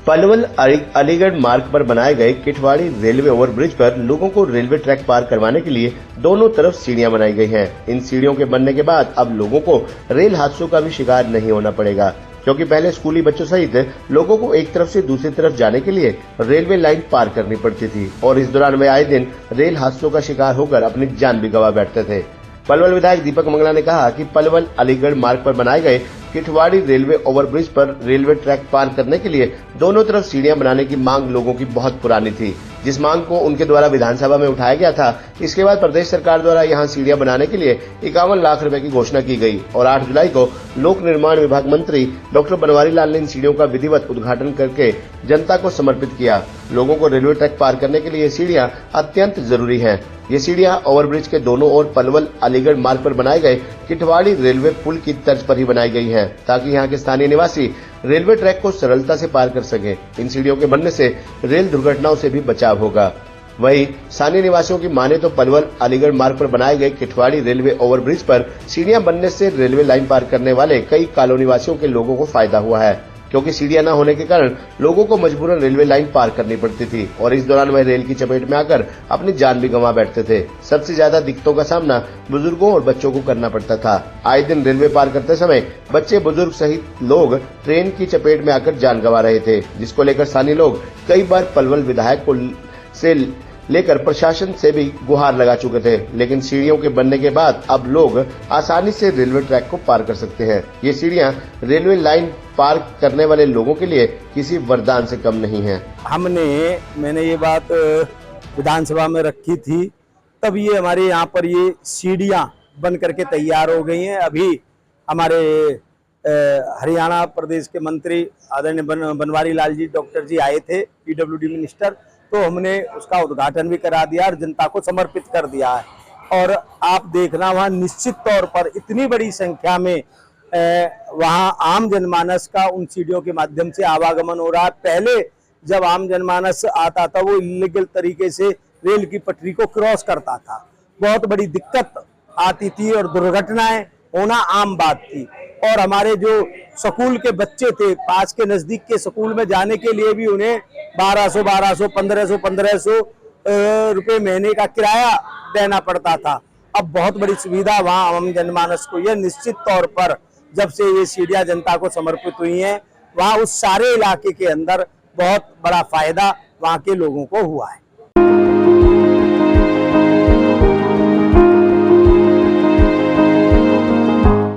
पलवल अलीगढ़ मार्ग पर बनाए गए किठवाड़ी रेलवे ओवरब्रिज पर लोगों को रेलवे ट्रैक पार करवाने के लिए दोनों तरफ सीढ़ियां बनाई गई हैं। इन सीढ़ियों के बनने के बाद अब लोगों को रेल हादसों का भी शिकार नहीं होना पड़ेगा, क्योंकि पहले स्कूली बच्चों सहित लोगों को एक तरफ से दूसरी तरफ जाने के लिए रेलवे लाइन पार करनी पड़ती थी और इस दौरान वे आए दिन रेल हादसों का शिकार होकर अपनी जान भी गंवा बैठते थे। पलवल विधायक दीपक मंगला ने कहा कि पलवल अलीगढ़ मार्ग पर बनाए गए किठवाड़ी रेलवे ओवरब्रिज पर रेलवे ट्रैक पार करने के लिए दोनों तरफ सीढ़ियां बनाने की मांग लोगों की बहुत पुरानी थी, जिस मांग को उनके द्वारा विधानसभा में उठाया गया था। इसके बाद प्रदेश सरकार द्वारा यहां सीढ़ियां बनाने के लिए 51 लाख रुपए की घोषणा की गई और 8 जुलाई को लोक निर्माण विभाग मंत्री डॉक्टर बनवारी लाल ने इन सीढ़ियों का विधिवत उद्घाटन करके जनता को समर्पित किया। लोगों को रेलवे ट्रैक पार करने के लिए ये सीढ़ियां अत्यंत जरूरी है। ये सीढ़ियां ओवरब्रिज के दोनों ओर पलवल अलीगढ़ मार्ग पर बनाए गए किठवाड़ी रेलवे पुल की तर्ज पर ही बनाई गई हैं, ताकि यहां के स्थानीय निवासी रेलवे ट्रैक को सरलता से पार कर सके। इन सीढ़ियों के बनने से रेल दुर्घटनाओं से भी बचाव होगा। वहीं स्थानीय निवासियों की माने तो पलवल अलीगढ़ मार्ग पर बनाए गए किठवाड़ी रेलवे ओवरब्रिज पर सीढ़ियां बनने से रेलवे लाइन पार करने वाले कई कॉलोनी वासियों के लोगों को फायदा हुआ है, क्योंकि सीढ़ियां न होने के कारण लोगों को मजबूरन रेलवे लाइन पार करनी पड़ती थी और इस दौरान वह रेल की चपेट में आकर अपनी जान भी गंवा बैठते थे। सबसे ज्यादा दिक्कतों का सामना बुजुर्गों और बच्चों को करना पड़ता था। आए दिन रेलवे पार करते समय बच्चे, बुजुर्ग सहित लोग ट्रेन की चपेट में आकर जान गंवा रहे थे, जिसको लेकर स्थानीय लोग कई बार पलवल विधायक को से लेकर प्रशासन से भी गुहार लगा चुके थे, लेकिन सीढ़ियों के बनने के बाद अब लोग आसानी से रेलवे ट्रैक को पार कर सकते हैं। ये सीढ़ियां रेलवे लाइन पार करने वाले लोगों के लिए किसी वरदान से कम नहीं है। मैंने ये बात विधानसभा में रखी थी, तब ये हमारे यहाँ पर ये सीढ़ियां बन करके तैयार हो गई हैं। अभी हमारे हरियाणा प्रदेश के मंत्री आदरणीय बनवारी लाल जी डॉक्टर जी आए थे, पीडब्ल्यूडी मिनिस्टर, तो हमने उसका उद्घाटन भी करा दिया और जनता को समर्पित कर दिया है। और आप देखना वहाँ निश्चित तौर पर इतनी बड़ी संख्या में वहाँ आम जनमानस का उन सीढ़ियों के माध्यम से आवागमन हो रहा है। पहले जब आम जनमानस आता था वो इलीगल तरीके से रेल की पटरी को क्रॉस करता था, बहुत बड़ी दिक्कत आती थी और दुर्घटनाएं होना आम बात थी। और हमारे जो स्कूल के बच्चे थे, पास के नजदीक के स्कूल में जाने के लिए भी उन्हें 1200, 1500 रुपए महीने का किराया देना पड़ता था। अब बहुत बड़ी सुविधा वहाँ आम जनमानस को यह निश्चित तौर पर जब से ये सीढ़ियां जनता को समर्पित हुई हैं, वहाँ उस सारे इलाके के अंदर बहुत बड़ा फायदा वहाँ के लोगों को हुआ है।